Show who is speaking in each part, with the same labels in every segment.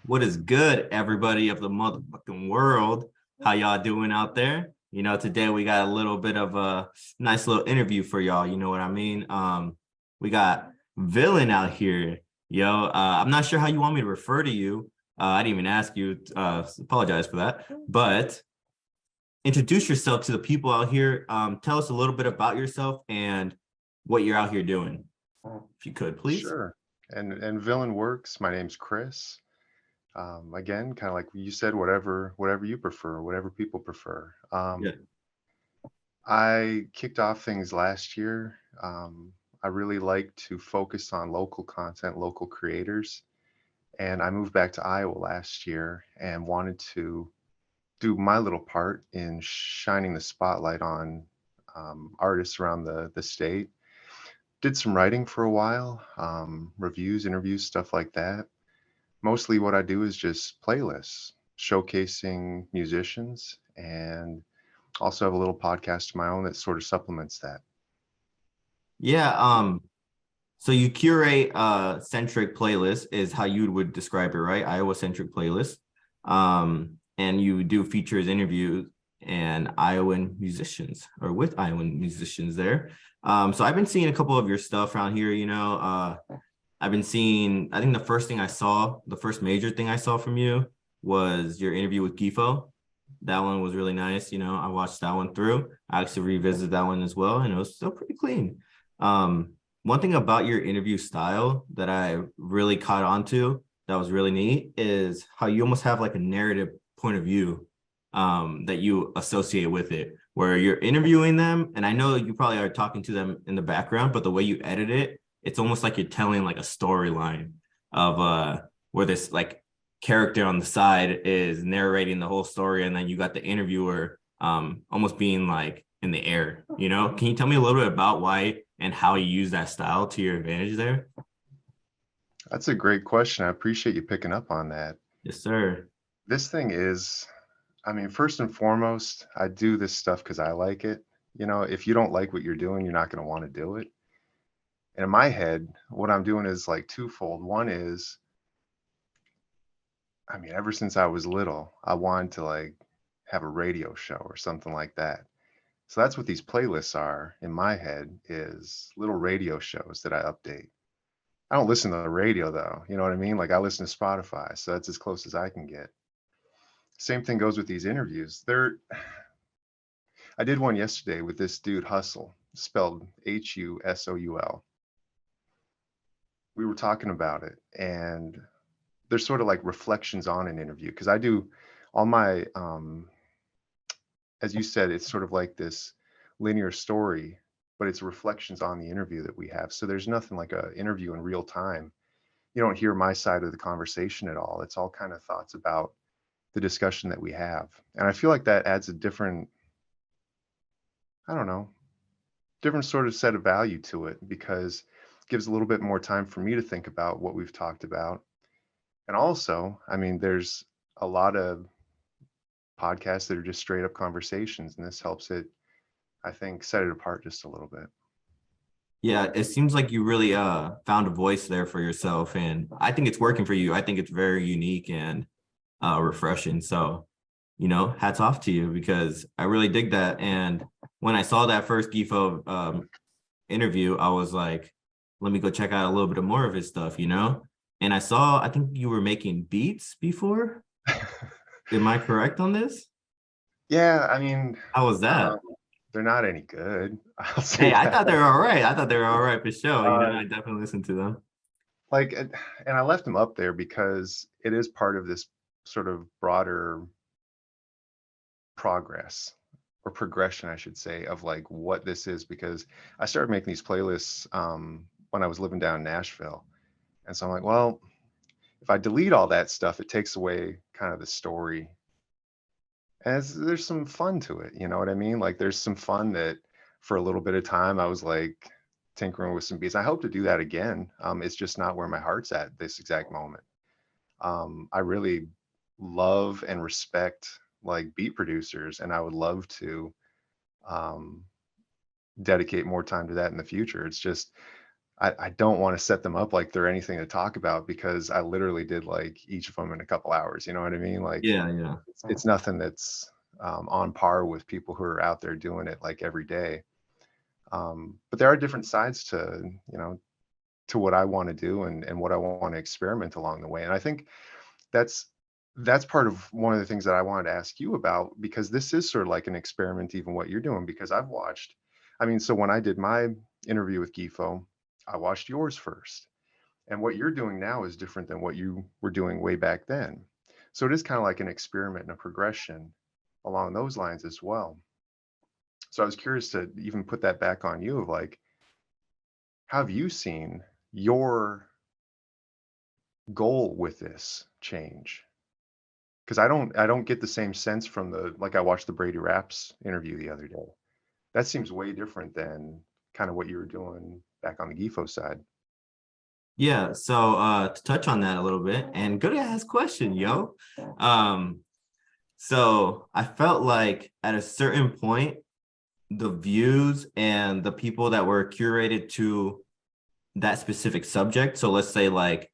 Speaker 1: What is good, everybody of the motherfucking world? How y'all doing out there? Today we got a little bit of a nice little interview for y'all. You know what I mean? We got Villin out here. Yo, I'm not sure how you want me to refer to you. I didn't even ask you. Apologize for that. But introduce yourself to the people out here. Tell us a little bit about yourself and what you're out here doing, if you could, please.
Speaker 2: Sure. And Villain works. My name's Chris. Again, kind of like you said, whatever you prefer, whatever people prefer.
Speaker 1: Yeah.
Speaker 2: I kicked off things last year. I really like to focus on local content, local creators, and I moved back to Iowa last year and wanted to do my little part in shining the spotlight on artists around the state. Did some writing for a while, reviews, interviews, stuff like that. Mostly what I do is just playlists showcasing musicians and also have a little podcast of my own that sort of supplements that.
Speaker 1: Yeah. So you curate centric playlist is how you would describe it, right? Iowa centric playlist. And you do features, interviews, and Iowan musicians or with Iowan musicians there. So I've been seeing a couple of your stuff around here, I've been seeing, I think the first major thing I saw from you was your interview with Gifo. That one was really nice. I watched that one through. I actually revisited that one as well, and it was still pretty clean. One thing about your interview style that I really caught on to that was really neat is how you almost have like a narrative point of view that you associate with it, where you're interviewing them. And I know you probably are talking to them in the background, but the way you edit it, it's almost like you're telling like a storyline of where this like character on the side is narrating the whole story, and then you got the interviewer almost being like in the air. Can you tell me a little bit about why and how you use that style to your advantage there?
Speaker 2: That's a great question. I appreciate you picking up on that.
Speaker 1: Yes, sir.
Speaker 2: This thing is, I mean, first and foremost, I do this stuff because I like it. If you don't like what you're doing, you're not going to want to do it. And in my head, what I'm doing is like twofold. One is, I mean, ever since I was little, I wanted to like have a radio show or something like that. So that's what these playlists are in my head, is little radio shows that I update. I don't listen to the radio though, you know what I mean? Like I listen to Spotify, so that's as close as I can get. Same thing goes with these interviews. I did one yesterday with this dude Hustle, spelled Husoul. We were talking about it, and there's sort of like reflections on an interview because I do all my as you said, it's sort of like this linear story, but it's reflections on the interview that we have. So there's nothing like a interview in real time. You don't hear my side of the conversation at all. It's all kind of thoughts about the discussion that we have. And I feel like that adds a different, I don't know, different sort of set of value to it because it gives a little bit more time for me to think about what we've talked about. And also, I mean, there's a lot of podcasts that are just straight up conversations, and this helps it, I think, set it apart just a little bit.
Speaker 1: Yeah, it seems like you really found a voice there for yourself, and I think it's working for you. I think it's very unique and refreshing. So, hats off to you because I really dig that. And when I saw that first Gifo interview, I was like, let me go check out a little bit more of his stuff. And I think you were making beats before. Am I correct on this?
Speaker 2: Yeah, I mean,
Speaker 1: How was that?
Speaker 2: they're not any good. I'll say
Speaker 1: Hey, I
Speaker 2: that.
Speaker 1: thought they were all right. I thought they were all right for sure.
Speaker 2: Uh,
Speaker 1: I definitely listened to them.
Speaker 2: like, and I left them up there because it is part of this sort of broader progress or progression, I should say, of like what this is. Because I started making these playlists when I was living down in Nashville, and so I'm like, well, if I delete all that stuff, it takes away kind of the story. And there's some fun to it, you know what I mean? Like there's some fun that for a little bit of time I was like tinkering with some beats. I hope to do that again. It's just not where my heart's at this exact moment. I really love and respect like beat producers, and I would love to um, dedicate more time to that in the future. It's just I don't want to set them up like they're anything to talk about because I literally did like each of them in a couple hours. You know what I mean? Like
Speaker 1: Yeah, yeah.
Speaker 2: it's nothing that's on par with people who are out there doing it like every day. But there are different sides to, you know, to what I want to do and what I want to experiment along the way. And I think that's that's part of one of the things that I wanted to ask you about, because this is sort of like an experiment, even what you're doing, because I've watched, I mean, so when I did my interview with Gifo, I watched yours first. And what you're doing now is different than what you were doing way back then. So it is kind of like an experiment and a progression along those lines as well. So I was curious to even put that back on you of like, how have you seen your goal with this change? Because I don't get the same sense from the, like I watched the Brady Raps interview the other day. That seems way different than kind of what you were doing back on the Gifo side.
Speaker 1: Yeah, so to touch on that a little bit, and good ass question, yo. Um, so I felt like at a certain point, the views and the people that were curated to that specific subject. So let's say like,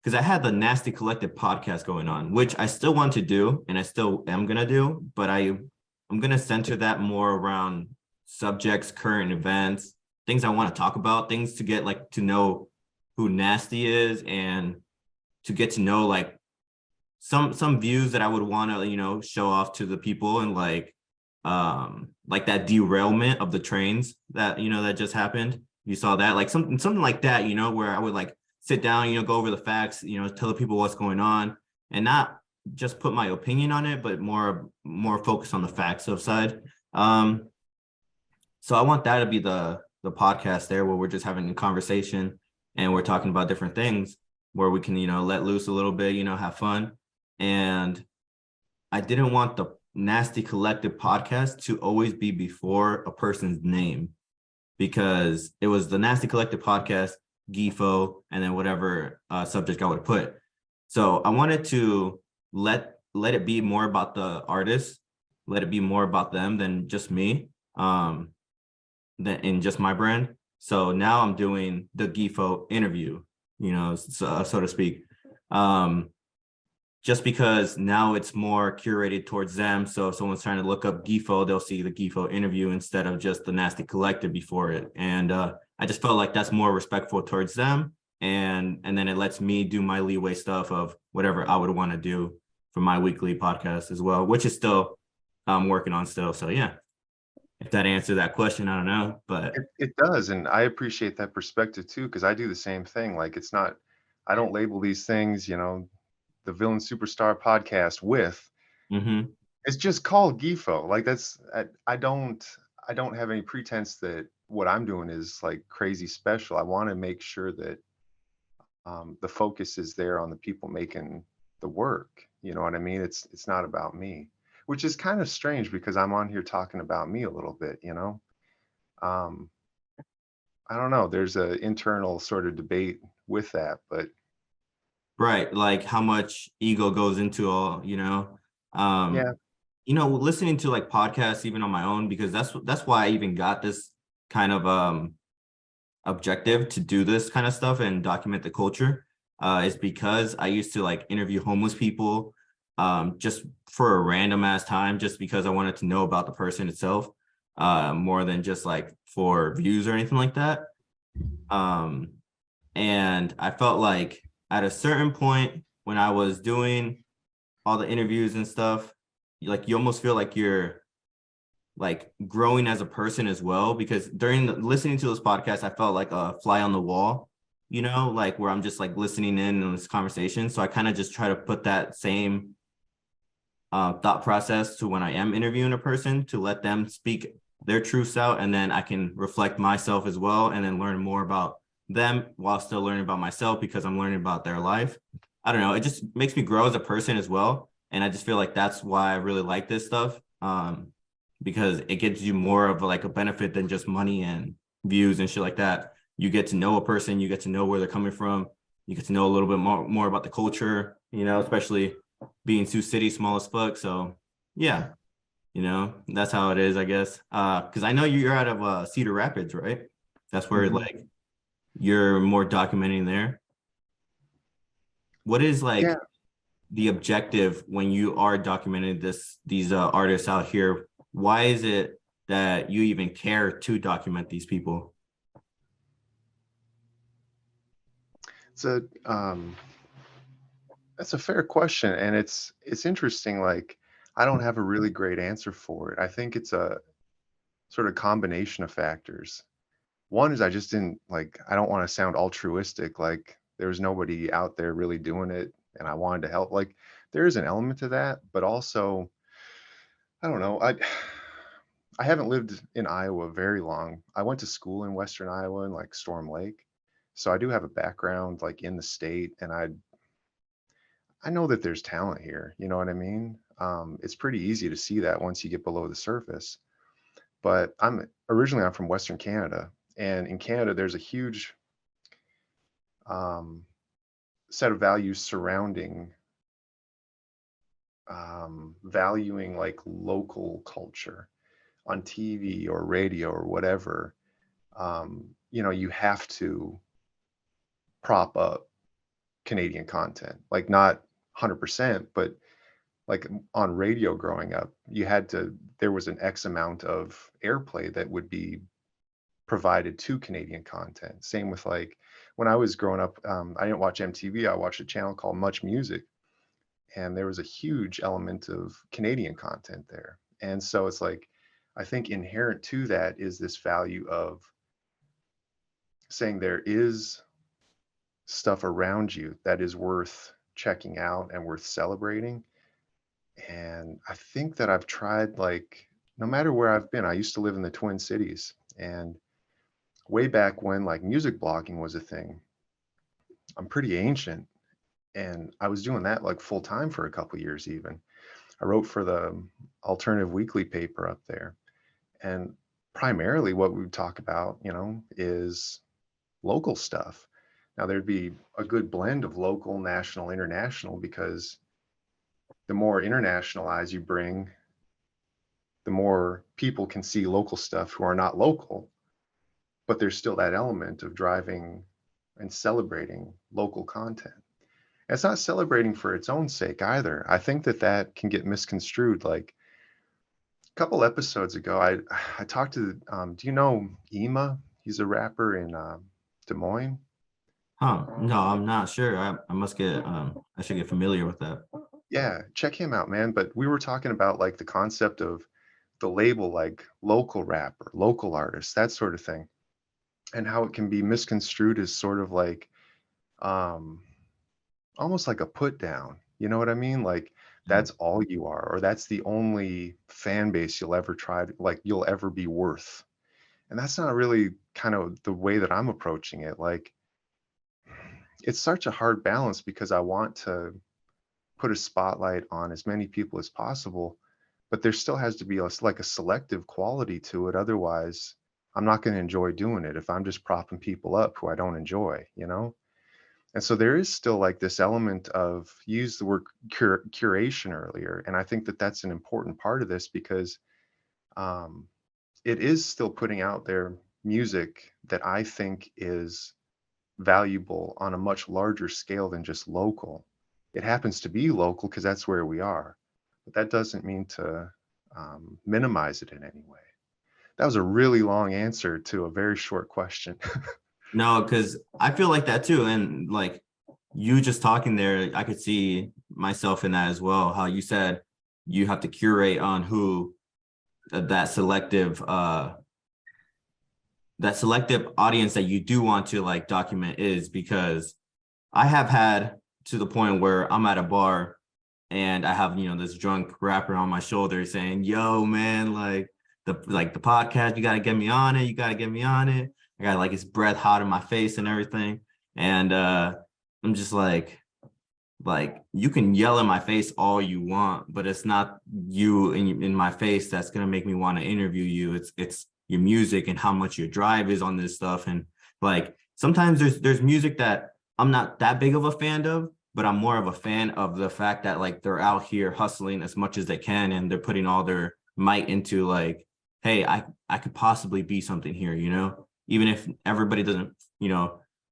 Speaker 1: because I had the Nasty Collective podcast going on, which I still want to do and I still am gonna do, but I'm gonna center that more around subjects, current events, things I want to talk about, things to get like to know who Nasty is and to get to know like some views that I would want to, show off to the people and like that derailment of the trains that, that just happened. You saw that, like something like that, where I would like sit down, go over the facts, tell the people what's going on and not just put my opinion on it, but more focused on the facts of side. So I want that to be the podcast there where we're just having a conversation and we're talking about different things where we can, let loose a little bit, have fun. And I didn't want the Nasty Collective podcast to always be before a person's name because it was the Nasty Collective podcast, Gifo, and then whatever subject I would put. So I wanted to let it be more about the artist, let it be more about them than just me, than in just my brand. So now I'm doing the Gifo interview, so to speak. Just because now it's more curated towards them. So if someone's trying to look up Gifo, they'll see the Gifo interview instead of just the Nasty Collective before it. And I just felt like that's more respectful towards them. And then it lets me do my leeway stuff of whatever I would want to do for my weekly podcast as well, which is still I'm working on still. So yeah, if that answered that question, I don't know, but
Speaker 2: It does, and I appreciate that perspective too, because I do the same thing. Like it's not, I don't label these things, you know, the Villain Superstar podcast with.
Speaker 1: mm-hmm.
Speaker 2: It's just called Gifo. Like that's I don't have any pretense that what I'm doing is like crazy special. I want to make sure that the focus is there on the people making the work. You know what I mean? It's not about me, which is kind of strange because I'm on here talking about me a little bit. You know, um, I don't know. There's a internal sort of debate with that, but
Speaker 1: Right, like how much ego goes into all,
Speaker 2: yeah,
Speaker 1: um, listening to like podcasts even on my own because that's why I even got this kind of objective to do this kind of stuff and document the culture. Is because I used to like interview homeless people, just for a random ass time, just because I wanted to know about the person itself, more than just like for views or anything like that. Um, and I felt like at a certain point when I was doing all the interviews and stuff, like you almost feel like you're like growing as a person as well. Because during listening to this podcast, I felt like a fly on the wall, like where I'm just like listening in on this conversation. So I kind of just try to put that same thought process to when I am interviewing a person to let them speak their truths out, and then I can reflect myself as well, and then learn more about them while still learning about myself because I'm learning about their life. I don't know. It just makes me grow as a person as well, and I just feel like that's why I really like this stuff, because it gives you more of like a benefit than just money and views and shit like that. You get to know a person, you get to know where they're coming from, you get to know a little bit more about the culture, especially being Sioux City, small as fuck. So yeah, that's how it is, I guess. Because I know you're out of Cedar Rapids, right? That's where
Speaker 2: mhm.
Speaker 1: like you're more documenting there. What is
Speaker 2: Yeah.
Speaker 1: like the objective when you are documenting these artists out here? Why is it that you even care to document these people?
Speaker 2: It's a that's a fair question, and it's interesting. Like, I don't have a really great answer for it. I think it's a sort of combination of factors. One is I just didn't like. I don't want to sound altruistic. Like there was nobody out there really doing it, and I wanted to help. Like there is an element to that, but also I don't know. I haven't lived in Iowa very long. I went to school in Western Iowa in like Storm Lake, so I do have a background like in the state, and I know that there's talent here. You know what I mean? It's pretty easy to see that once you get below the surface. But I'm from Western Canada, and in Canada there's a huge um, set of values surrounding valuing like local culture on TV or radio or whatever. You have to prop up Canadian content, like not 100%, but like on radio growing up, there was an X amount of airplay that would be provided to Canadian content. Same with like when I was growing up, I didn't watch MTV. I watched a channel called Much Music, and there was a huge element of Canadian content there. And so it's like, I think inherent to that is this value of saying there is stuff around you that is worth checking out and worth celebrating. And I think that I've tried, like, no matter where I've been, I used to live in the Twin Cities. And way back when like music blogging was a thing, I'm pretty ancient. And I was doing that like full time for a couple years even. I wrote for the alternative weekly paper up there. And primarily what we would talk about, is local stuff. Now there'd be a good blend of local, national, international, because the more international eyes you bring, the more people can see local stuff who are not local, but there's still that element of driving and celebrating local content. And it's not celebrating for its own sake either. I think that that can get misconstrued. Like a couple episodes ago, I talked to, do you know Ema? He's a rapper in Des Moines.
Speaker 1: Huh? No, I'm not sure. I must get I should get familiar with that.
Speaker 2: Yeah, check him out, man. But we were talking about like the concept of the label, like local rapper, local artist, that sort of thing, and how it can be misconstrued as sort of like um, almost like a put down. You know what I mean? Like that's all you are, or that's the only fan base you'll ever like you'll ever be worth. And that's not really kind of the way that I'm approaching it. Like it's such a hard balance because I want to put a spotlight on as many people as possible, but there still has to be like a selective quality to it. Otherwise, I'm not going to enjoy doing it if I'm just propping people up who I don't enjoy. And so there is still like this element of, you used the word curation earlier, and I think that that's an important part of this because um, it is still putting out there music that I think is valuable on a much larger scale than just local. It happens to be local because that's where we are, but that doesn't mean to minimize it in any way. That was a really long answer to a very short question.
Speaker 1: No, because I feel like that too. And like you just talking there, I could see myself in that as well. How you said you have to curate on who that selective audience that you do want to like document is, because I have had to the point where I'm at a bar and I have, this drunk rapper on my shoulder saying, yo, man, like the podcast, you gotta get me on it. You gotta get me on it. I got like his breath hot in my face and everything. And I'm just like you can yell in my face all you want, but it's not you in my face that's gonna make me want to interview you. It's your music and how much your drive is on this stuff. And like sometimes there's music that I'm not that big of a fan of, but I'm more of a fan of the fact that like they're out here hustling as much as they can and they're putting all their might into like, hey, I could possibly be something here, even if everybody doesn't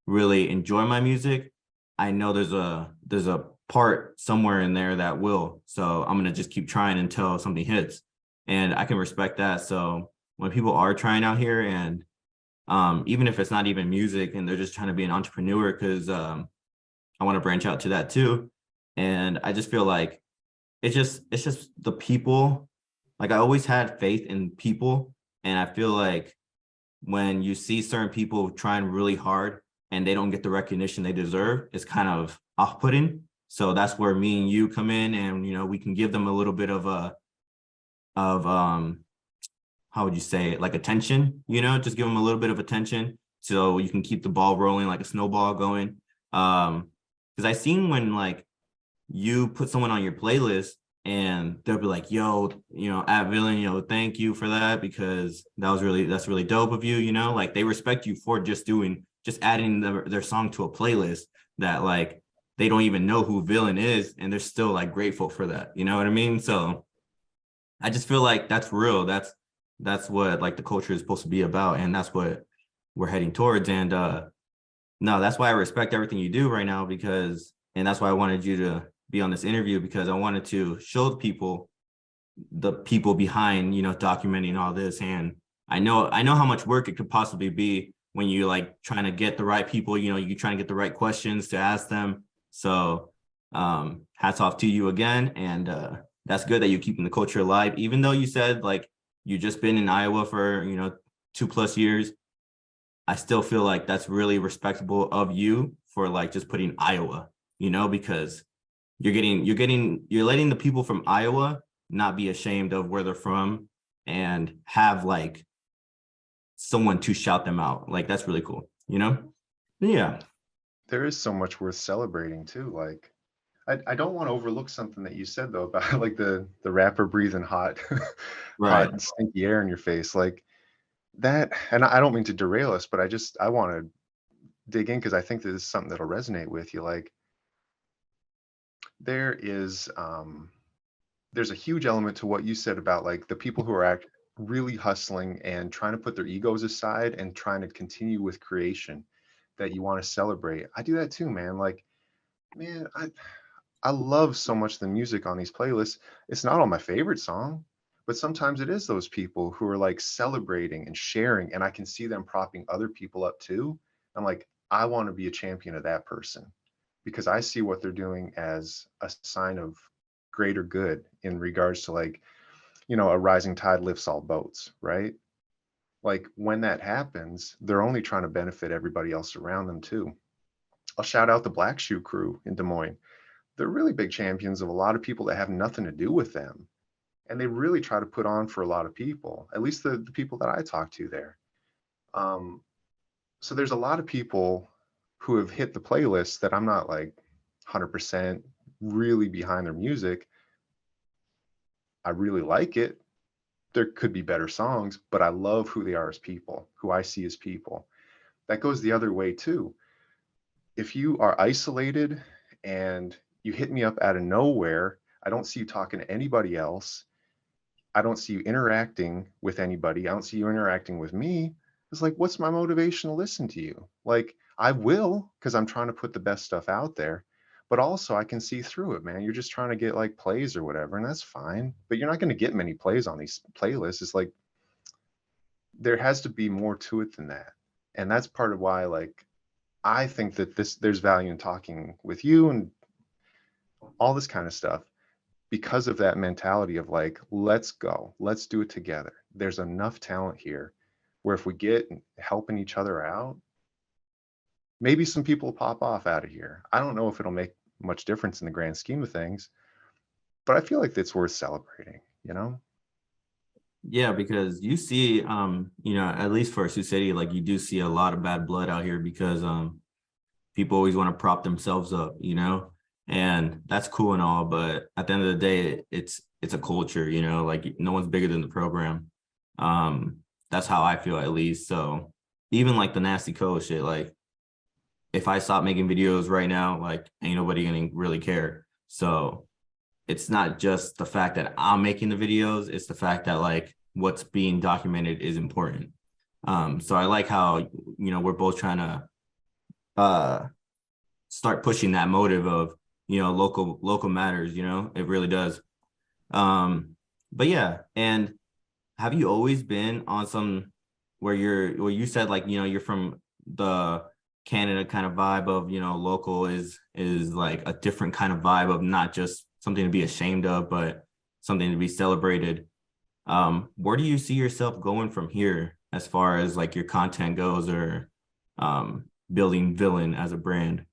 Speaker 1: really enjoy my music, I know there's a part somewhere in there that will. So I'm gonna just keep trying until something hits. And I can respect that. So when people are trying out here, and even if it's not even music and they're just trying to be an entrepreneur, because I want to branch out to that too. And I just feel like it's just the people. Like I always had faith in people. And I feel like when you see certain people trying really hard and they don't get the recognition they deserve, it's kind of off-putting. So that's where me and you come in, and we can give them a little bit of how would you say it, like attention, just give them a little bit of attention so you can keep the ball rolling like a snowball going. Because I seen when like you put someone on your playlist and they'll be like, yo, at Villin, thank you for that, because that's really dope of you, like they respect you for just adding their song to a playlist that like they don't even know who Villin is, and they're still like grateful for that. You know what I mean? So I just feel like that's real. That's what like the culture is supposed to be about, and that's what we're heading towards. And no, that's why I respect everything you do right now, and that's why I wanted you to be on this interview, because I wanted to show the people behind, documenting all this. And I know how much work it could possibly be when you like trying to get the right people, you trying to get the right questions to ask them. So hats off to you again. And that's good that you're keeping the culture alive, even though you said like you just been in Iowa for 2+ years. I still feel like that's really respectable of you for like just putting Iowa, because you're letting the people from Iowa not be ashamed of where they're from, and have like someone to shout them out. Like that's really cool, Yeah.
Speaker 2: There is so much worth celebrating too. Like I don't want to overlook something that you said though about like the rapper breathing hot
Speaker 1: Right.
Speaker 2: hot and stinky air in your face. Like that, and I don't mean to derail us, but I want to dig in because I think this is something that'll resonate with you. Like there is there's a huge element to what you said about like the people who are really hustling and trying to put their egos aside and trying to continue with creation that you want to celebrate. I do that too, man. Like, man, I love so much the music on these playlists. It's not all my favorite song, but sometimes it is those people who are like celebrating and sharing, and I can see them propping other people up too. I'm like, I want to be a champion of that person because I see what they're doing as a sign of greater good in regards to like, a rising tide lifts all boats, right? Like when that happens, they're only trying to benefit everybody else around them too. I'll shout out the Black Shoe crew in Des Moines. They're really big champions of a lot of people that have nothing to do with them. And they really try to put on for a lot of people, at least the people that I talk to there. Um, so there's a lot of people who have hit the playlist that I'm not like 100% really behind their music. I really like it. There could be better songs, but I love who they are as people, who I see as people. That goes the other way too. If you are isolated and you hit me up out of nowhere, I don't see you talking to anybody else. I don't see you interacting with anybody. I don't see you interacting with me. It's like, what's my motivation to listen to you? Like, I will, because I'm trying to put the best stuff out there. But also, I can see through it, man. You're just trying to get like plays or whatever, and that's fine. But you're not going to get many plays on these playlists. It's like, there has to be more to it than that. And that's part of why, like, I think that there's value in talking with you and all this kind of stuff because of that mentality of like, let's go, let's do it together. There's enough talent here where if we get helping each other out, maybe some people pop off out of here. I don't know if it'll make much difference in the grand scheme of things, but I feel like it's worth celebrating, you know?
Speaker 1: Yeah, because you see, at least for Sioux City, like you do see a lot of bad blood out here, because people always want to prop themselves up, and that's cool and all, but at the end of the day, it's a culture, like no one's bigger than the program. That's how I feel, at least. So even like the Nastyco shit, like if I stop making videos right now, like ain't nobody gonna really care. So it's not just the fact that I'm making the videos, it's the fact that like what's being documented is important. So I like how, we're both trying to uh start pushing that motive of, local matters, it really does. um but yeah. And have you always been on some where you said, like, you're from the Canada kind of vibe of, local is like a different kind of vibe of not just something to be ashamed of, but something to be celebrated. Where do you see yourself going from here as far as like your content goes, or building Villin as a brand?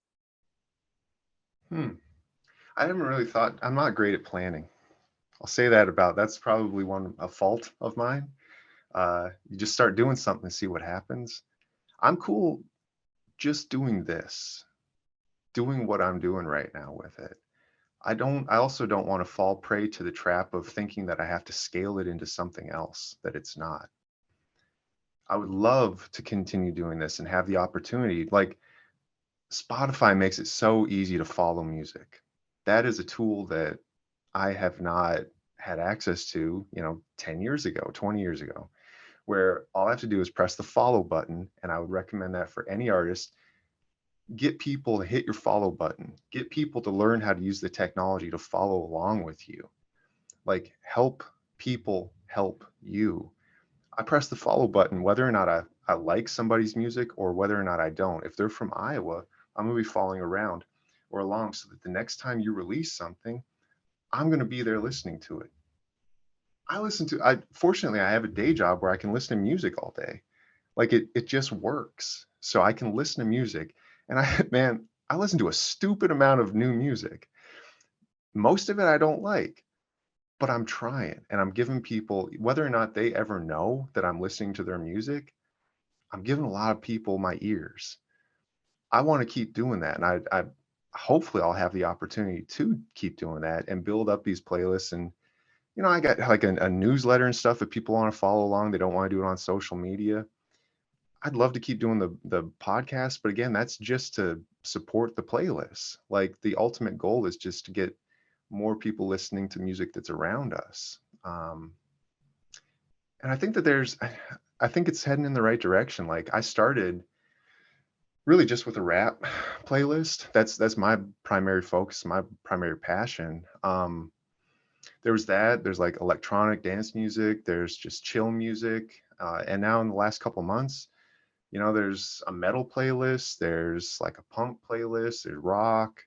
Speaker 2: Hmm. I haven't really thought. I'm not great at planning. I'll say that about that's probably a fault of mine. You just start doing something and see what happens. I'm cool just doing this, doing what I'm doing right now with it. I also don't want to fall prey to the trap of thinking that I have to scale it into something else that it's not. I would love to continue doing this and have the opportunity. Like Spotify makes it so easy to follow music. That is a tool that I have not had access to, 10 years ago, 20 years ago, where all I have to do is press the follow button. And I would recommend that for any artist. Get people to hit your follow button, get people to learn how to use the technology to follow along with you. Like, help people help you. I press the follow button whether or not I like somebody's music or whether or not I don't. If they're from Iowa, I'm going to be following around or along so that the next time you release something, I'm going to be there listening to it. Fortunately, I have a day job where I can listen to music all day. Like it just works. So I can listen to music and man, I listen to a stupid amount of new music. Most of it I don't like, but I'm trying and I'm giving people, whether or not they ever know that I'm listening to their music, I'm giving a lot of people my ears. I want to keep doing that. And I hopefully I'll have the opportunity to keep doing that and build up these playlists. And, I got like a newsletter and stuff that people want to follow along. They don't want to do it on social media. I'd love to keep doing the podcast, but again, that's just to support the playlists. Like the ultimate goal is just to get more people listening to music that's around us. And I think that I think it's heading in the right direction. Like I started really just with a rap playlist. That's my primary focus, my primary passion. There's like electronic dance music, there's just chill music, and now in the last couple months, there's a metal playlist, there's like a punk playlist, there's rock,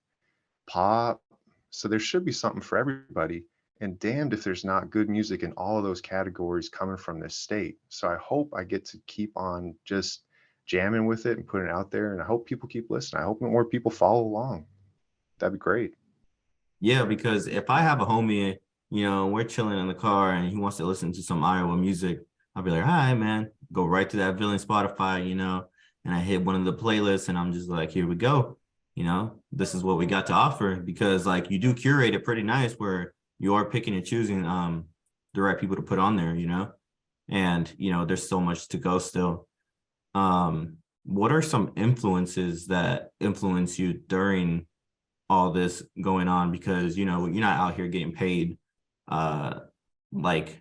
Speaker 2: pop. So there should be something for everybody. And damned if there's not good music in all of those categories coming from this state. So I hope I get to keep on just jamming with it and putting it out there. And I hope people keep listening. I hope more people follow along. That'd be great.
Speaker 1: Yeah, because if I have a homie, we're chilling in the car and he wants to listen to some Iowa music, I'll be like, all right, man, go right to that Villain Spotify, and I hit one of the playlists and I'm just like, here we go. This is what we got to offer, because like you do curate it pretty nice where you are picking and choosing the right people to put on there, and there's so much to go still. What are some influences that influence you during all this going on? Because you're not out here getting paid uh like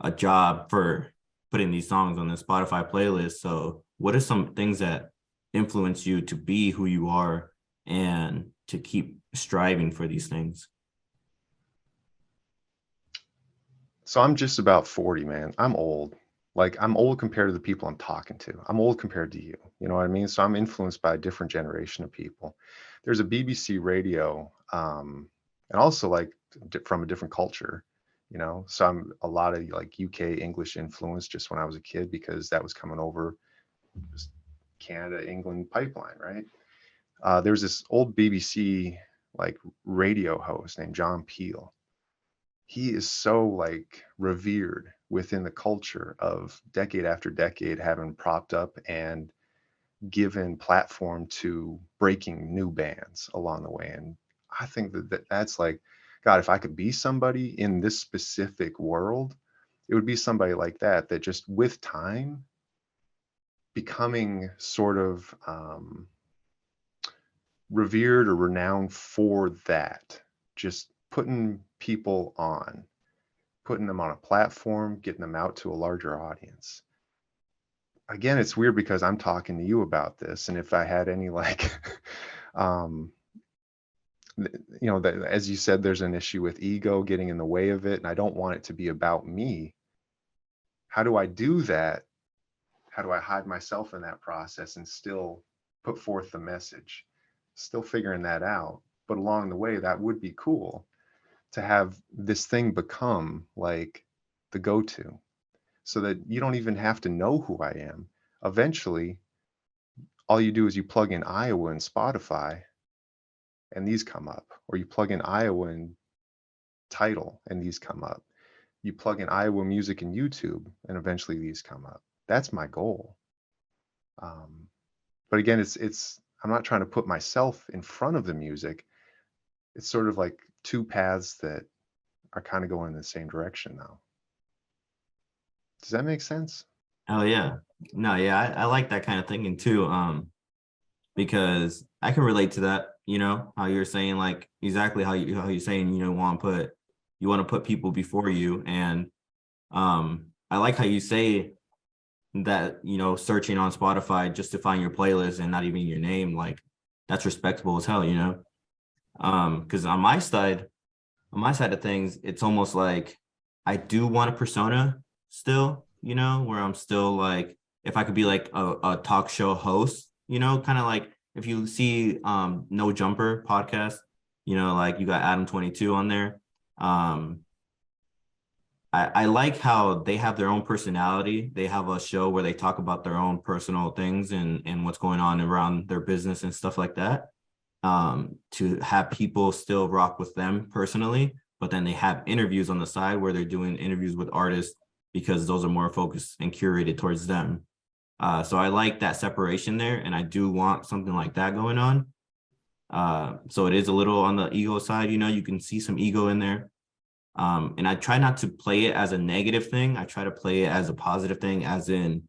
Speaker 1: a job for putting these songs on the Spotify playlist. So what are some things that influence you to be who you are and to keep striving for these things?
Speaker 2: So I'm just about 40, man. I'm old. Like I'm old compared to the people I'm talking to. I'm old compared to you. You know what I mean? So I'm influenced by a different generation of people. There's a BBC radio, and also like from a different culture, So I'm a lot of like UK English influence just when I was a kid because that was coming over just Canada, England pipeline, right? There's this old BBC like radio host named John Peel. He is so like revered within the culture of decade after decade having propped up and given platform to breaking new bands along the way. And I think that's like, God, if I could be somebody in this specific world, it would be somebody like that, that just with time becoming sort of revered or renowned for that, just putting people putting them on a platform, getting them out to a larger audience. again, it's weird because I'm talking to you about this, and if I had any like, um, that as you said, there's an issue with ego getting in the way of it, and I don't want it to be about me. How do I do that? How do I hide myself in that process and still put forth the message? Still figuring that out. But along the way, that would be cool to have this thing become like the go-to, so that you don't even have to know who I am. Eventually, all you do is you plug in Iowa in Spotify and these come up, or you plug in Iowa in Title and these come up. You plug in Iowa music in YouTube and eventually these come up. That's my goal. Um, but again, it's I'm not trying to put myself in front of the music. It's sort of like two paths that are kind of going in the same direction now. Does that make sense?
Speaker 1: Oh yeah. No, yeah, I like that kind of thinking too. Because I can relate to that, how you're saying like exactly how you're saying, you want to put people before you. And I like how you say that, searching on Spotify just to find your playlist and not even your name, like that's respectable as hell. Because on my side of things, it's almost like I do want a persona still, where I'm still like, if I could be like a talk show host, kind of like if you see No Jumper podcast, like you got Adam 22 on there. Um, I like how they have their own personality. They have a show where they talk about their own personal things and what's going on around their business and stuff like that. To have people still rock with them personally, but then they have interviews on the side where they're doing interviews with artists because those are more focused and curated towards them. So I like that separation there, and I do want something like that going on. So it is a little on the ego side, you can see some ego in there. And I try not to play it as a negative thing. I try to play it as a positive thing, as in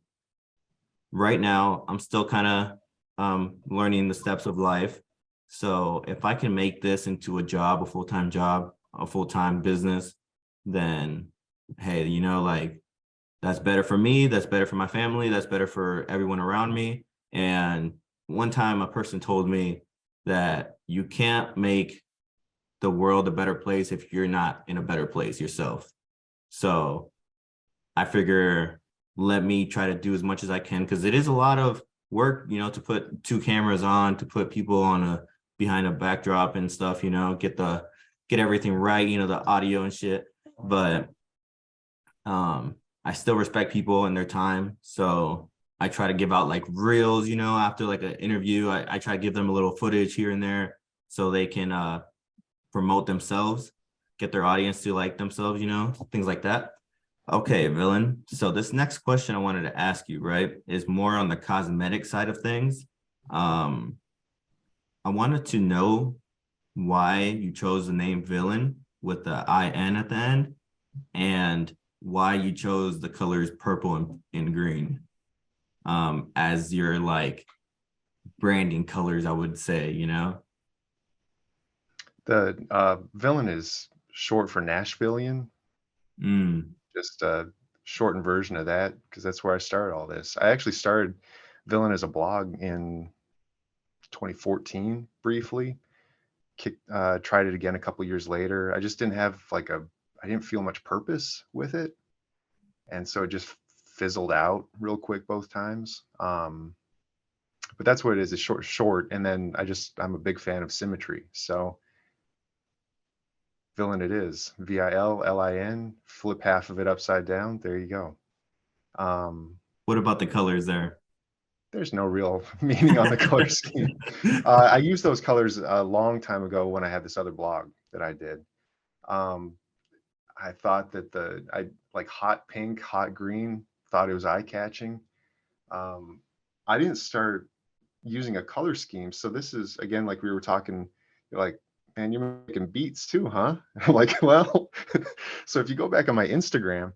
Speaker 1: right now, I'm still kind of learning the steps of life. So if I can make this into a job, a full-time job, a full-time business, then hey, like that's better for me. That's better for my family. That's better for everyone around me. And one time a person told me that you can't make the world a better place if you're not in a better place yourself. So I figure let me try to do as much as I can, because it is a lot of work, to put two cameras on, to put people on behind a backdrop and stuff, get everything right, the audio and shit. But I still respect people and their time. So I try to give out like reels, after like an interview. I try to give them a little footage here and there so they can promote themselves, get their audience to like themselves, things like that. Okay, Villin. So this next question I wanted to ask you, right, is more on the cosmetic side of things. Um, I wanted to know why you chose the name Villin with the IN at the end, and why you chose the colors purple and green as your like branding colors, I would say.
Speaker 2: The Villain is short for Nashvilleian,
Speaker 1: Mm.
Speaker 2: just a shortened version of that, because that's where I started all this. I actually started Villain as a blog in 2014 briefly. Tried it again a couple years later. I just didn't have I didn't feel much purpose with it, and so it just fizzled out real quick both times. But that's what it is. It's short, and then I'm a big fan of symmetry. So Villain it is. Villin. Flip half of it upside down. There you go. Um,
Speaker 1: What about the colors there?
Speaker 2: there's no real meaning on the color scheme. I used those colors a long time ago when I had this other blog that I did. Um, I thought that I like hot pink, hot green, thought it was eye catching. Um, I didn't start using a color scheme. So this is again, like we were talking, you're like, man, you're making beats too, huh? I'm like, well, so if you go back on my Instagram,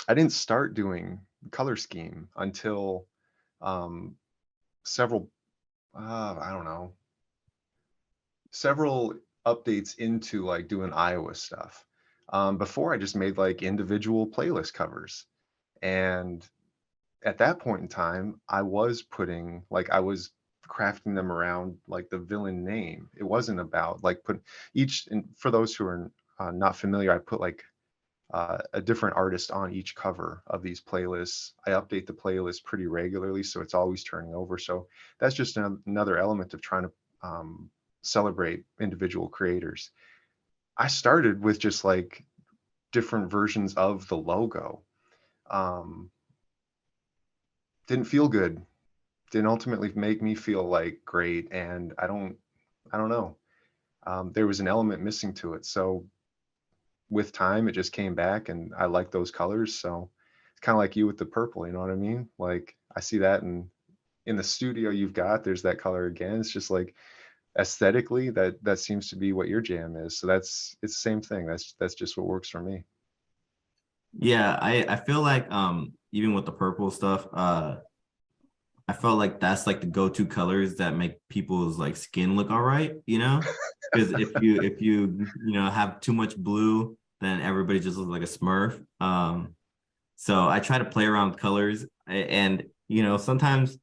Speaker 2: I didn't start doing color scheme until um, several, I don't know, several updates into like doing Iowa stuff. Before I just made like individual playlist covers, and at that point in time, I was putting like I was crafting them around like the villain name. It wasn't about like put each. And for those who are not familiar, I put like a different artist on each cover of these playlists. I update the playlist pretty regularly, so it's always turning over. So that's just another element of trying to celebrate individual creators. I started with just like different versions of the logo. Um, didn't feel good. Didn't ultimately make me feel like great, and I don't know. There was an element missing to it. So with time, it just came back, and I like those colors. So it's kind of like you with the purple. You know what I mean? Like I see that in the studio you've got. There's that color again. It's just like aesthetically, that seems to be what your jam is. So it's the same thing. That's just what works for me.
Speaker 1: Yeah, I feel like even with the purple stuff, I felt like that's like the go-to colors that make people's like skin look all right, you know? Because if you have too much blue, then everybody just looks like a Smurf. So I try to play around with colors, and sometimes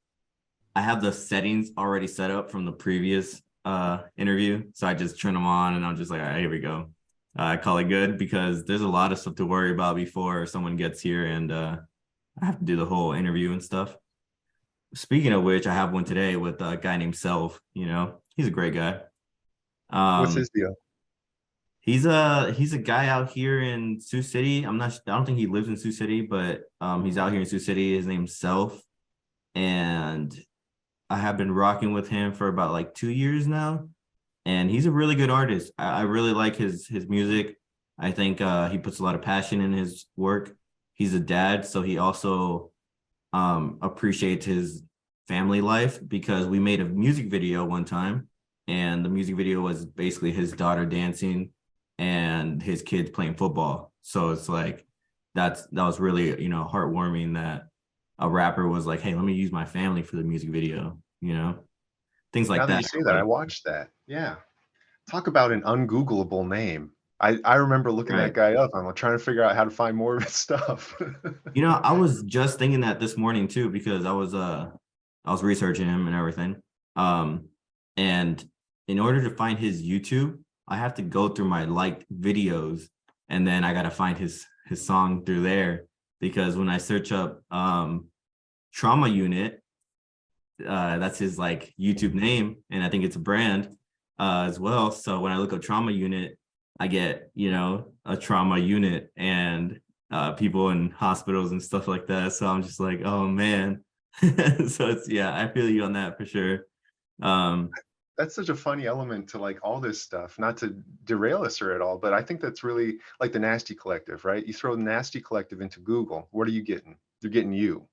Speaker 1: I have the settings already set up from the previous interview, so I just turn them on, and I'm just like, all right, here we go. I call it good because there's a lot of stuff to worry about before someone gets here, and I have to do the whole interview and stuff. Speaking of which, I have one today with a guy named Self. He's a great guy.
Speaker 2: What's
Speaker 1: Um,
Speaker 2: his deal?
Speaker 1: he's a guy out here in Sioux City. I don't think he lives in Sioux City, but he's out here in Sioux City. His name's Self, and I have been rocking with him for about like 2 years now. And he's a really good artist. I really like his music. I think he puts a lot of passion in his work. He's a dad, so he also appreciates his family life because we made a music video one time, and the music video was basically his daughter dancing and his kids playing football. So it's like that was really heartwarming that a rapper was like, hey, let me use my family for the music video, things
Speaker 2: Now
Speaker 1: like
Speaker 2: that
Speaker 1: that.
Speaker 2: you say that, I
Speaker 1: Like,
Speaker 2: watched that. Yeah. Talk about an ungoogleable name. I remember looking that
Speaker 1: right.
Speaker 2: guy up. I'm trying to figure out how to find more of his stuff.
Speaker 1: I was just thinking that this morning too because I was researching him and everything. And in order to find his YouTube, I have to go through my liked videos, and then I gotta find his song through there because when I search up Trauma Unit, that's his like YouTube name, and I think it's a brand as well. So when I look up Trauma Unit, I get a trauma unit and people in hospitals and stuff like that. So I'm just like, oh man. So it's yeah, I feel you on that for sure. Um,
Speaker 2: That's such a funny element to like all this stuff, not to derail us or at all, but I think that's really like the Nasty Collective, right? You throw the Nasty Collective into Google, what are you getting? You're getting you.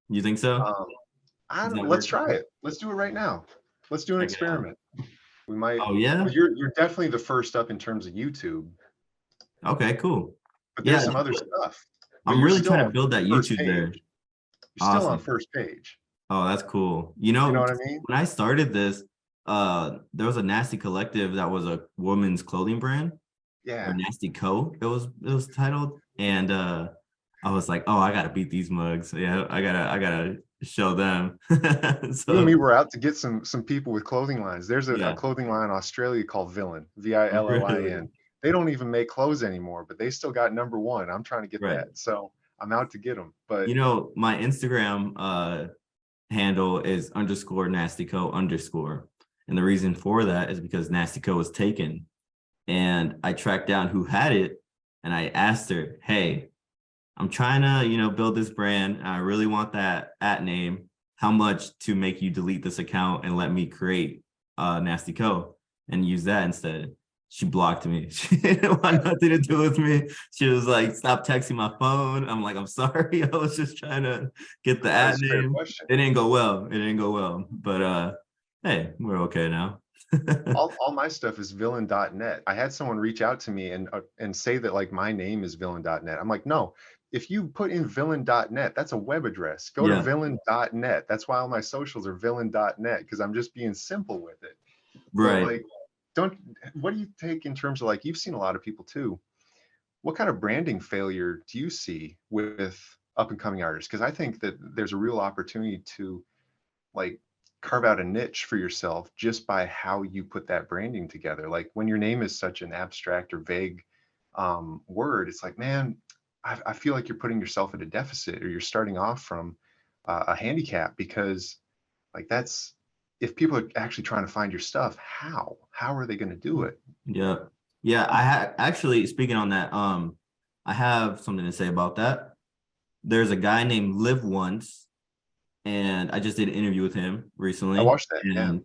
Speaker 1: you think so?
Speaker 2: Um, I
Speaker 1: Does
Speaker 2: don't,
Speaker 1: that
Speaker 2: let's
Speaker 1: work?
Speaker 2: try it. Let's do it right now. Let's do an
Speaker 1: Check it out.
Speaker 2: experiment. We might,
Speaker 1: Oh yeah.
Speaker 2: because you're definitely the first up in terms of YouTube,
Speaker 1: Okay, cool.
Speaker 2: but there's
Speaker 1: Yeah,
Speaker 2: some other stuff. But
Speaker 1: I'm
Speaker 2: you're
Speaker 1: really
Speaker 2: still
Speaker 1: trying to
Speaker 2: on
Speaker 1: build that
Speaker 2: first
Speaker 1: YouTube there.
Speaker 2: page. You're still on
Speaker 1: Awesome.
Speaker 2: first page.
Speaker 1: Oh, that's cool.
Speaker 2: You know what I mean?
Speaker 1: When I started this, there was a Nasty Collective that was a woman's clothing brand, or
Speaker 2: Yeah.
Speaker 1: Nastyco, it was titled. And I was like, oh, I gotta beat these mugs. Yeah, I gotta show them.
Speaker 2: You and
Speaker 1: So
Speaker 2: me were out to get some people with clothing lines. There's a
Speaker 1: yeah,
Speaker 2: clothing line in Australia called Villin, Villin.
Speaker 1: really.
Speaker 2: They don't even make clothes anymore, but they still got number one. I'm trying to get
Speaker 1: Right.
Speaker 2: that. So I'm out to get them. But
Speaker 1: My Instagram handle is _Nastyco _. And the reason for that is because Nastyco was taken. And I tracked down who had it, and I asked her, hey, I'm trying to, build this brand. And I really want that at name. How much to make you delete this account and let me create Nasty Co and use that instead? She blocked me. She didn't want nothing to do with me. She was like, stop texting my phone. I'm like, I'm sorry. I was just trying to get the
Speaker 2: no,
Speaker 1: ad
Speaker 2: it's a fair
Speaker 1: name.
Speaker 2: question.
Speaker 1: It didn't go well. It didn't go well. But hey, we're okay now.
Speaker 2: All my stuff is villain.net. I had someone reach out to me and say that like my name is villain.net. I'm like, no, if you put in villain.net, that's a web address. Go to
Speaker 1: Yeah,
Speaker 2: villain.net. That's why all my socials are villain.net because I'm just being simple with it. But
Speaker 1: right.
Speaker 2: like, don't, what do you take in terms of like, you've seen a lot of people too. What kind of branding failure do you see with up and coming artists, because I think that there's a real opportunity to like carve out a niche for yourself just by how you put that branding together. Like when your name is such an abstract or vague word, it's like, man, I feel like you're putting yourself at a deficit, or you're starting off from a handicap, because like that's, if people are actually trying to find your stuff, how are they going to do it?
Speaker 1: Yeah. Yeah, I had actually speaking on that, I have something to say about that. There's a guy named Live Once, and I just did an interview with him
Speaker 2: I
Speaker 1: recently,
Speaker 2: watched that. Yeah.
Speaker 1: and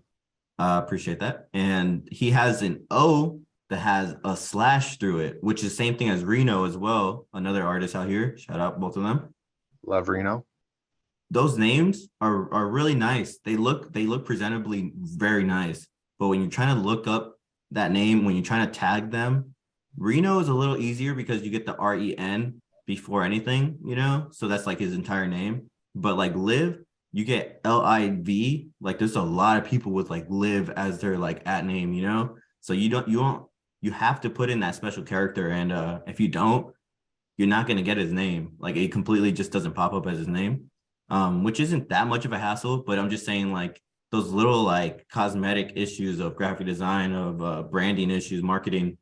Speaker 1: appreciate that. And he has an O that has a slash through it, which is the same thing as Reno as well, another artist out here. Shout out both of them.
Speaker 2: Love Reno.
Speaker 1: Those names are really nice. They look presentably very nice. But when you're trying to look up that name, when you're trying to tag them, Reno is a little easier because you get the REN before anything, So that's like his entire name. But like Live, you get LIV. Like there's a lot of people with like Live as their like at name. So you have to put in that special character. And if you don't, you're not gonna get his name. Like it completely just doesn't pop up as his name, which isn't that much of a hassle. But I'm just saying, like those little like cosmetic issues of graphic design, of branding issues, marketing,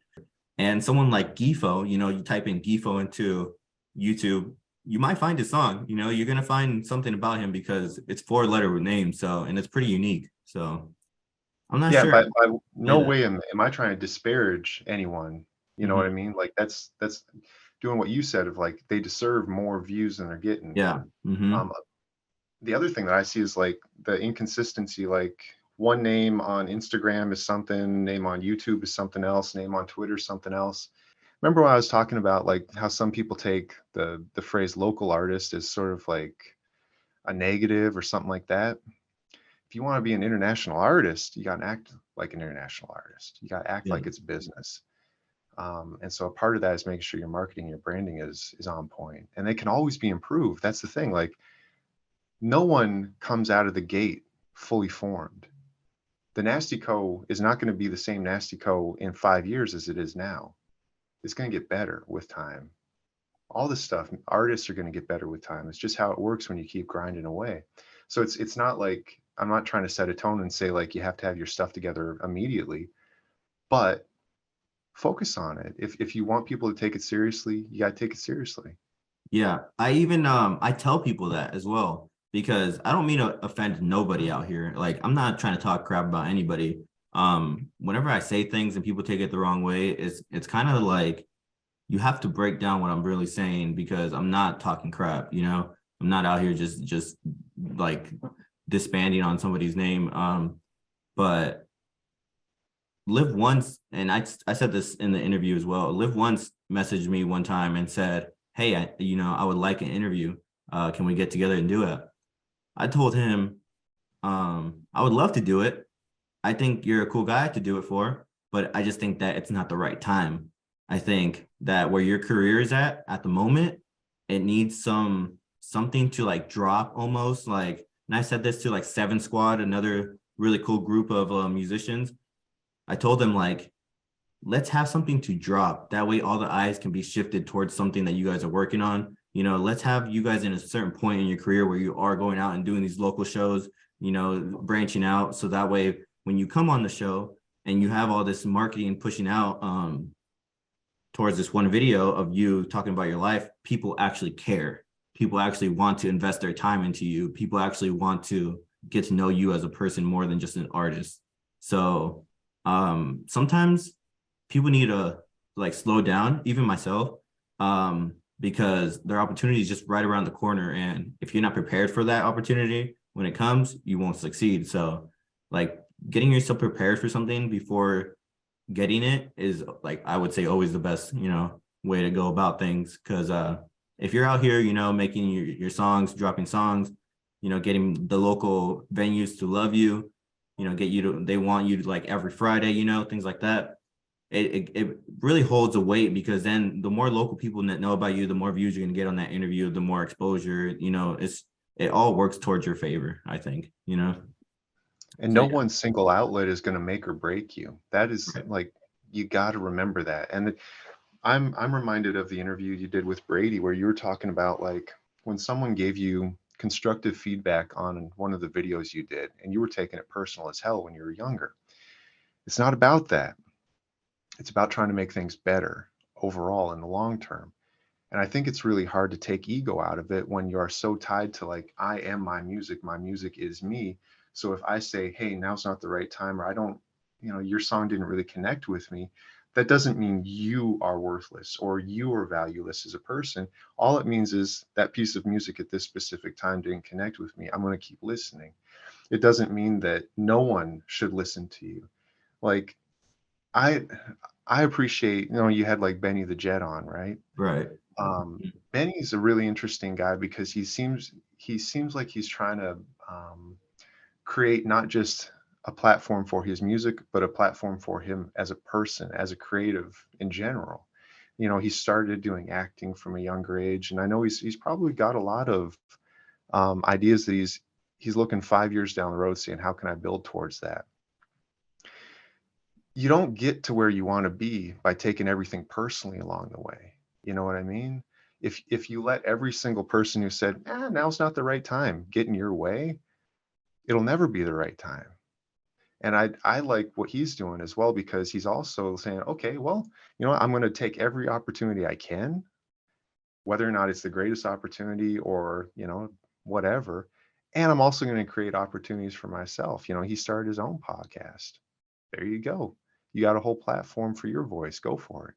Speaker 1: and someone like Gifo, you type in Gifo into YouTube, you might find his song. You're gonna find something about him because it's 4-letter name, so and it's pretty unique. So I'm not
Speaker 2: Yeah,
Speaker 1: sure.
Speaker 2: by
Speaker 1: Say
Speaker 2: no
Speaker 1: that.
Speaker 2: way am I trying to disparage anyone. You know what I
Speaker 1: Mhm.
Speaker 2: mean? Like that's doing what you said, of like they deserve more views than they're getting.
Speaker 1: Yeah.
Speaker 2: Um, the other thing that I see is like the inconsistency. Like one name on Instagram is something, name on YouTube is something else, name on Twitter is something else. Remember when I was talking about like how some people take the phrase local artist as sort of like a negative or something like that? If you want to be an international artist, you got to act like an international artist. You got to act
Speaker 1: Yeah.
Speaker 2: like it's business. And so a part of that is making sure your marketing, your branding is on point, and they can always be improved. That's the thing. Like no one comes out of the gate fully formed. The Nastyco is not going to be the same Nastyco in 5 years as it is now. It's going to get better with time. All this stuff, artists are going to get better with time. It's just how it works when you keep grinding away. So it's not like, I'm not trying to set a tone and say like you have to have your stuff together immediately, but focus on it. If you want people to take it seriously, you got to take it seriously.
Speaker 1: Yeah, I even I tell people that as well because I don't mean to offend nobody out here. Like I'm not trying to talk crap about anybody. Whenever I say things and people take it the wrong way, it's kind of like you have to break down what I'm really saying because I'm not talking crap. I'm not out here just like disbanding on somebody's name. But Live Once, and I said this in the interview as well. Live Once messaged me one time and said, "Hey, I would like an interview. Can we get together and do it?" I told him, I would love to do it. I think you're a cool guy to do it for, but I just think that it's not the right time. I think that where your career is at the moment, it needs something to like drop almost like. And I said this to like Seven Squad, another really cool group of musicians. I told them like, let's have something to drop. That way, all the eyes can be shifted towards something that you guys are working on. Let's have you guys in a certain point in your career where you are going out and doing these local shows, branching out. So that way, when you come on the show and you have all this marketing pushing out towards this one video of you talking about your life, people actually care. People actually want to invest their time into you. People actually want to get to know you as a person more than just an artist. So sometimes people need to like slow down, even myself, because their opportunity is just right around the corner. And if you're not prepared for that opportunity when it comes, you won't succeed. So, like getting yourself prepared for something before getting it is like I would say always the best, way to go about things. Because if you're out here, making your songs, dropping songs, getting the local venues to love you, get you to they want you to like every Friday, things like that it really holds a weight because then the more local people that know about you, the more views you're gonna get on that interview, the more exposure, it all works towards your favor, I think.
Speaker 2: And
Speaker 1: So
Speaker 2: no
Speaker 1: yeah.
Speaker 2: one single outlet is going to make or break you. That is
Speaker 1: Right.
Speaker 2: like, you got to remember that. And I'm reminded of the interview you did with Brady where you were talking about like when someone gave you constructive feedback on one of the videos you did and you were taking it personal as hell when you were younger, it's not about that. It's about trying to make things better overall in the long term. And I think it's really hard to take ego out of it when you are so tied to like, I am my music is me. So if I say, hey, now's not the right time, or I don't, your song didn't really connect with me, that doesn't mean you are worthless or you are valueless as a person. All it means is that piece of music at this specific time didn't connect with me. I'm going to keep listening. It doesn't mean that no one should listen to you. Like, I I appreciate, you had like Benny the Jet on, right?
Speaker 1: Right.
Speaker 2: Benny's a really interesting guy because he seems like he's trying to um, create not just a platform for his music, but a platform for him as a person, as a creative in general. He started doing acting from a younger age, and I know he's probably got a lot of ideas that he's looking 5 years down the road, saying, how can I build towards that? You don't get to where you want to be by taking everything personally along the way. You know what I mean? If you let every single person who said, now's not the right time, get in your way, it'll never be the right time. And I like what he's doing as well, because he's also saying, okay, well, I'm going to take every opportunity I can, whether or not it's the greatest opportunity or, whatever. And I'm also going to create opportunities for myself. He started his own podcast. There you go. You got a whole platform for your voice. Go for it.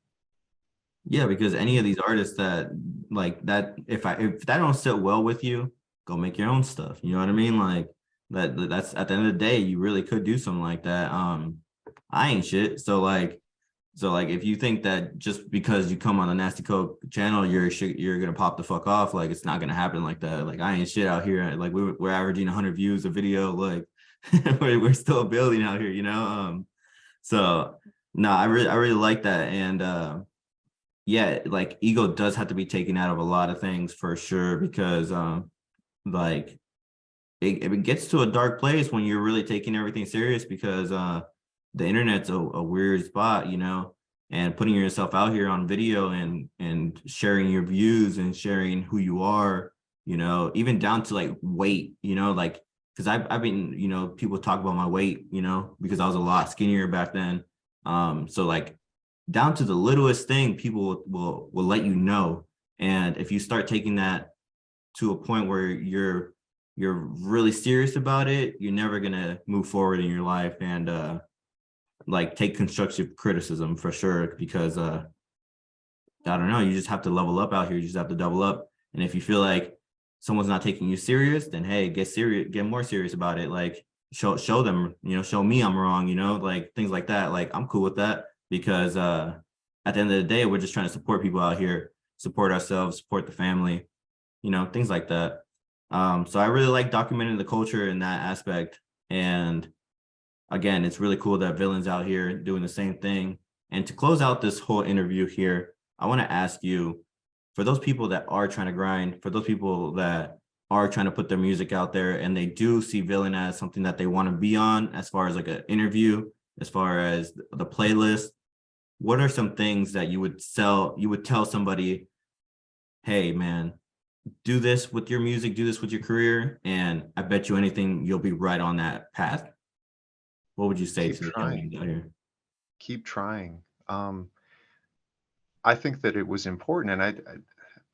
Speaker 1: Yeah, because any of these artists that like that, if that don't sit well with you, go make your own stuff. You know what I mean? Like that's at the end of the day, you really could do something like that. I ain't shit. So if you think that just because you come on the Nastyco channel, you're gonna pop the fuck off, like it's not gonna happen like that. Like I ain't shit out here. Like we're averaging 100 views a video. Like we're still building out here, you know. So no, I really like that. And yeah, like ego does have to be taken out of a lot of things for sure, because like it gets to a dark place when you're really taking everything serious, because the internet's a weird spot, you know, and putting yourself out here on video and sharing your views and sharing who you are, you know, even down to like weight, you know, like because I've been, you know, people talk about my weight, you know, because I was a lot skinnier back then. So like down to the littlest thing, people will let you know. And if you start taking that to a point where you're really serious about it, you're never gonna move forward in your life. And like take constructive criticism for sure, because I don't know, you just have to level up out here. You just have to double up. And if you feel like someone's not taking you serious, then hey, get serious, get more serious about it. Like show them, you know, show me I'm wrong, you know, like things like that. Like I'm cool with that, because at the end of the day, we're just trying to support people out here, support ourselves, support the family, you know, things like that. So I really like documenting the culture in that aspect. And again, it's really cool that Villin's out here doing the same thing. And to close out this whole interview here, I want to ask you, for those people that are trying to grind, for those people that are trying to put their music out there and they do see Villin as something that they want to be on, as far as like an interview, as far as the playlist, what are some things that you would tell somebody, hey man, do this with your music, do this with your career, and I bet you anything you'll be right on that path? What would you say
Speaker 2: Keep
Speaker 1: to the young
Speaker 2: trying.
Speaker 1: out here?
Speaker 2: Keep trying. I think that it was important, and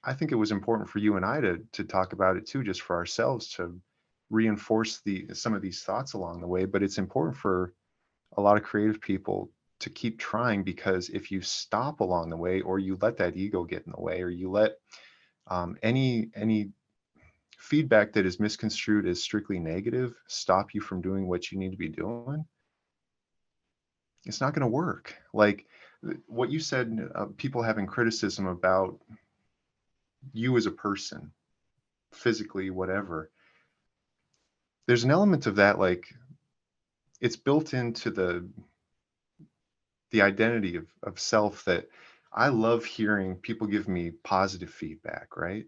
Speaker 2: I think it was important for you and I to talk about it too, just for ourselves, to reinforce some of these thoughts along the way. But it's important for a lot of creative people to keep trying, because if you stop along the way, or you let that ego get in the way, or you let any feedback that is misconstrued as strictly negative stop you from doing what you need to be doing, it's not going to work. Like what you said, people having criticism about you as a person, physically, whatever. There's an element of that, like it's built into the identity of self, that I love hearing people give me positive feedback, right?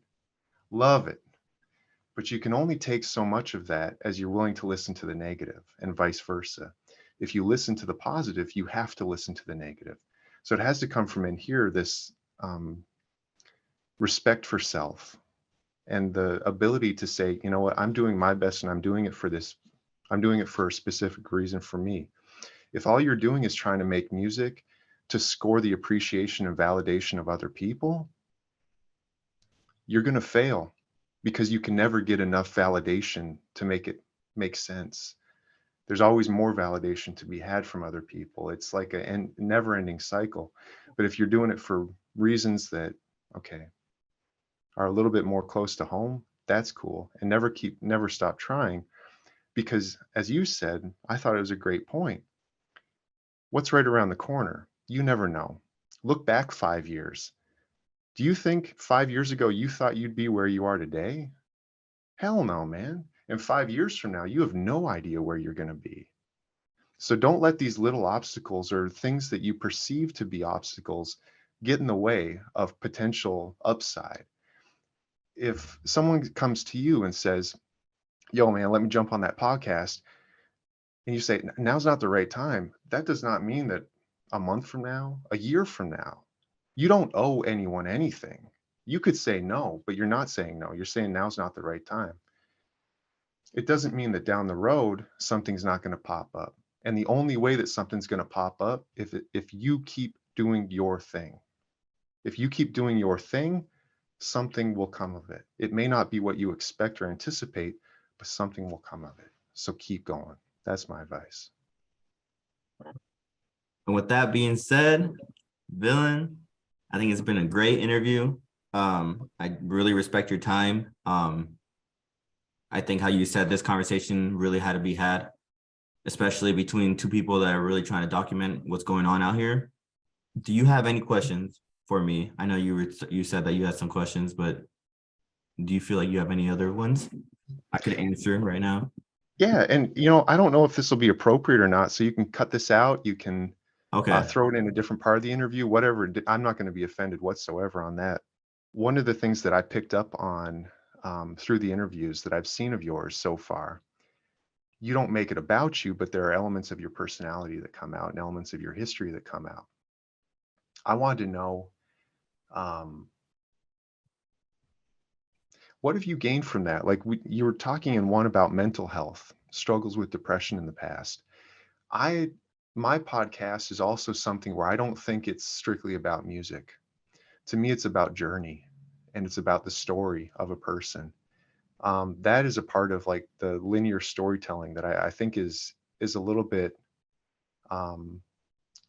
Speaker 2: Love it. But you can only take so much of that as you're willing to listen to the negative, and vice versa. If you listen to the positive, you have to listen to the negative. So it has to come from in here, this respect for self, and the ability to say, you know what, I'm doing my best and I'm doing it for this. I'm doing it for a specific reason for me. If all you're doing is trying to make music to score the appreciation and validation of other people, you're going to fail because you can never get enough validation to make it make sense. There's always more validation to be had from other people. It's like a never ending cycle. But if you're doing it for reasons that, okay, are a little bit more close to home, that's cool. And never stop trying. Because as you said, I thought it was a great point. What's right around the corner? You never know. Look back 5 years. Do you think 5 years ago you thought you'd be where you are today? Hell no, man. And 5 years from now, you have no idea where you're going to be. So don't let these little obstacles or things that you perceive to be obstacles get in the way of potential upside. If someone comes to you and says, yo, man, let me jump on that podcast, and you say, now's not the right time, that does not mean that a month from now, a year from now, you don't owe anyone anything. You could say no, but you're not saying no. You're saying now's not the right time. It doesn't mean that down the road, something's not going to pop up. And the only way that something's going to pop up if you keep doing your thing. If you keep doing your thing, something will come of it. It may not be what you expect or anticipate, but something will come of it. So keep going. That's my advice.
Speaker 1: And with that being said, Villin, I think it's been a great interview. I really respect your time. I think how you said this conversation really had to be had, especially between two people that are really trying to document what's going on out here. Do you have any questions for me? I know you said that you had some questions, but do you feel like you have any other ones I could answer right now?
Speaker 2: Yeah, and I don't know if this will be appropriate or not, so you can cut this out. You can
Speaker 1: Okay.
Speaker 2: throw it in a different part of the interview, whatever. I'm not going to be offended whatsoever on that. One of the things that I picked up on through the interviews that I've seen of yours so far, you don't make it about you, but there are elements of your personality that come out and elements of your history that come out. I wanted to know, um, what have you gained from that? Like you were talking in one about mental health, struggles with depression in the past. I My podcast is also something where I don't think it's strictly about music. To me, it's about journey, and it's about the story of a person. That is a part of like the linear storytelling that I think is a little bit um,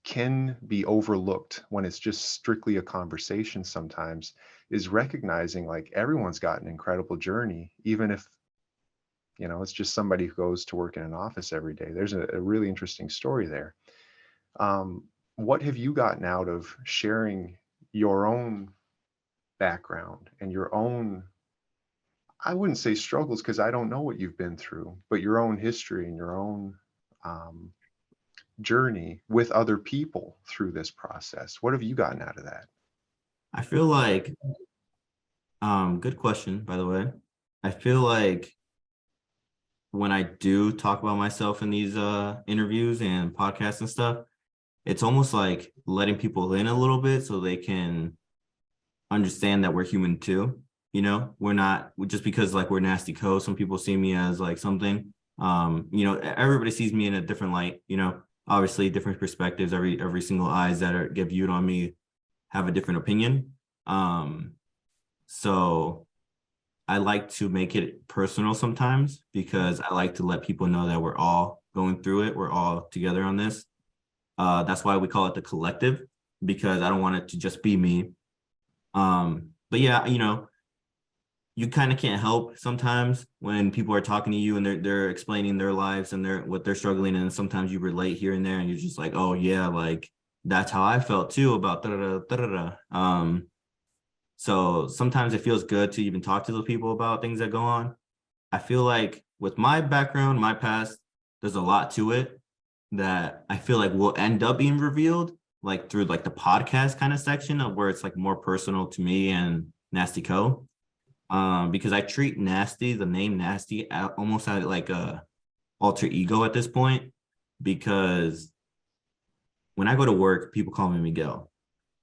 Speaker 2: can be overlooked when it's just strictly a conversation sometimes, is recognizing like everyone's got an incredible journey, even if it's just somebody who goes to work in an office every day. There's a really interesting story there. What have you gotten out of sharing your own background and your own, I wouldn't say struggles because I don't know what you've been through, but your own history and your own um, journey with other people through this process? What have you gotten out of that?
Speaker 1: I feel like, good question, by the way. I feel like when I do talk about myself in these interviews and podcasts and stuff, it's almost like letting people in a little bit so they can understand that we're human too. We're not just because like we're Nastyco. Some people see me as like something. Everybody sees me in a different light. Obviously different perspectives. Every single eyes that get viewed on me have a different opinion. So I like to make it personal sometimes because I like to let people know that we're all going through it. We're all together on this. That's why we call it the collective, because I don't want it to just be me. But yeah, you kind of can't help sometimes when people are talking to you and they're explaining their lives and what they're struggling in. And sometimes you relate here and there, and you're just like, oh yeah, like that's how I felt too about da da da da da. So sometimes it feels good to even talk to those people about things that go on. I feel like with my background, my past, there's a lot to it that I feel like will end up being revealed like through like the podcast kind of section of where it's like more personal to me and Nastyco. Because I treat the name Nasty almost as like a alter ego at this point, because when I go to work, people call me Miguel,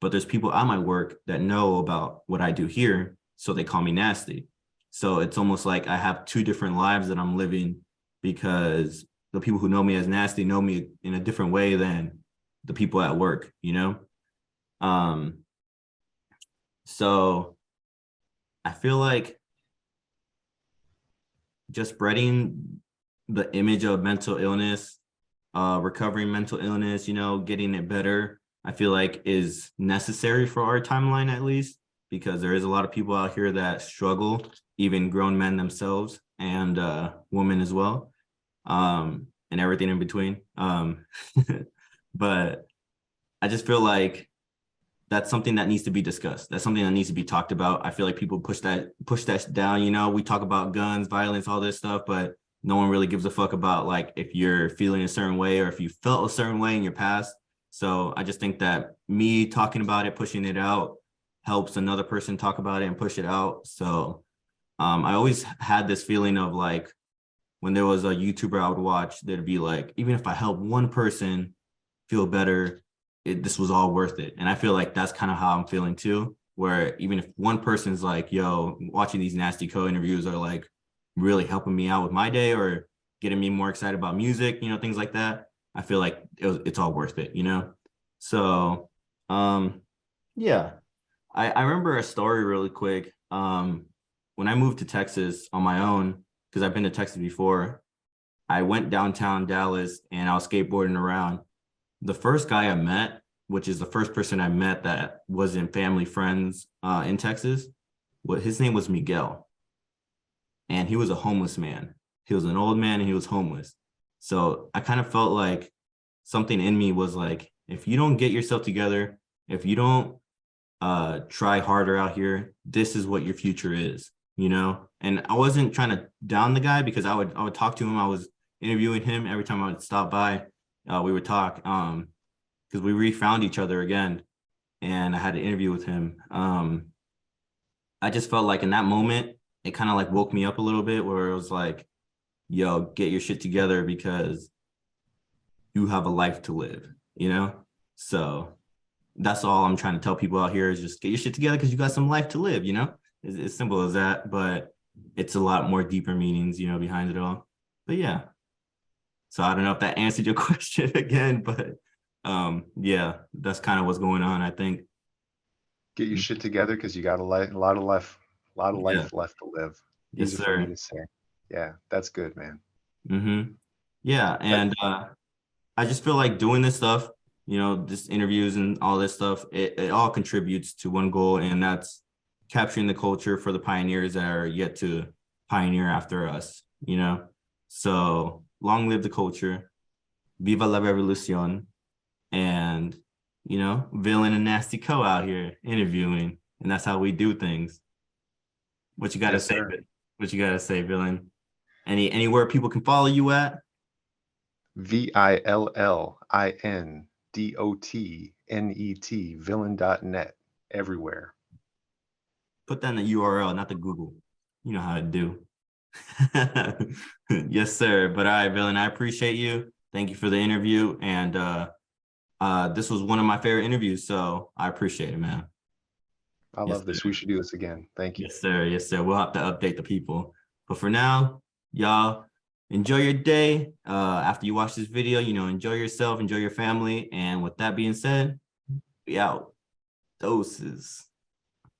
Speaker 1: but there's people at my work that know about what I do here, so they call me Nasty. So it's almost like I have two different lives that I'm living because the people who know me as Nasty know me in a different way than the people at work, you know? Um, so I feel like just spreading the image of mental illness, recovering mental illness, you know, getting it better, I feel like is necessary for our timeline at least, because there is a lot of people out here that struggle, even grown men themselves and women as well, and everything in between. But I just feel like that's something that needs to be discussed. That's something that needs to be talked about. I feel like people push that down. You know, we talk about guns, violence, all this stuff, but no one really gives a fuck about like if you're feeling a certain way or if you felt a certain way in your past. So I just think that me talking about it, pushing it out, helps another person talk about it and push it out. So I always had this feeling of like when there was a YouTuber I would watch, there'd be like, even if I help one person feel better, this was all worth it. And I feel like that's kind of how I'm feeling too, where even if one person's like, yo, watching these Nastyco interviews are like really helping me out with my day or getting me more excited about music, you know, things like that. I feel like it's all worth it, you know? So, yeah, I remember a story really quick. When I moved to Texas on my own, because I've been to Texas before, I went downtown Dallas and I was skateboarding around. The first guy I met, which is the first person I met that wasn't family friends in Texas, what his name was Miguel, and he was a homeless man. He was an old man and he was homeless. So I kind of felt like something in me was like, if you don't get yourself together, if you don't try harder out here, this is what your future is, you know? And I wasn't trying to down the guy because I would talk to him. I was interviewing him every time I would stop by. We would talk because we refound each other again, and I had an interview with him. I just felt like in that moment, it kind of like woke me up a little bit where it was like, yo, get your shit together because you have a life to live, you know? So that's all I'm trying to tell people out here is just get your shit together because you got some life to live, you know? It's as simple as that, but it's a lot more deeper meanings, you know, behind it all. But yeah. So I don't know if that answered your question again, but yeah, that's kind of what's going on, I think.
Speaker 2: Get your shit together because you got a lot of life,
Speaker 1: Yeah.
Speaker 2: left to live.
Speaker 1: Yes,
Speaker 2: Easy for me
Speaker 1: sir.
Speaker 2: to say. Yeah, that's good, man.
Speaker 1: Yeah,
Speaker 2: That
Speaker 1: and I just feel like doing this stuff, you know, this interviews and all this stuff, it all contributes to one goal, and that's capturing the culture for the pioneers that are yet to pioneer after us, you know? So long live the culture, viva la revolucion, and, you know, Villin and Nastyco out here interviewing, and that's how we do things. What you got to
Speaker 2: yes,
Speaker 1: say,
Speaker 2: sir.
Speaker 1: what you got to say, Villin? Anywhere people can follow you at?
Speaker 2: VILLINDOTNET, villain.net, everywhere.
Speaker 1: Put that in the URL, not the Google. You know how to do. Yes, sir. But all right, Villin, I appreciate you. Thank you for the interview. And this was one of my favorite interviews, so I appreciate it, man.
Speaker 2: I
Speaker 1: Yes,
Speaker 2: love this. We
Speaker 1: sir.
Speaker 2: should do this again. Thank you.
Speaker 1: Yes, sir. Yes, sir. We'll have to update the people. But for now, y'all enjoy your day. After you watch this video, you know, enjoy yourself, enjoy your family. And with that being said, we out. Doses.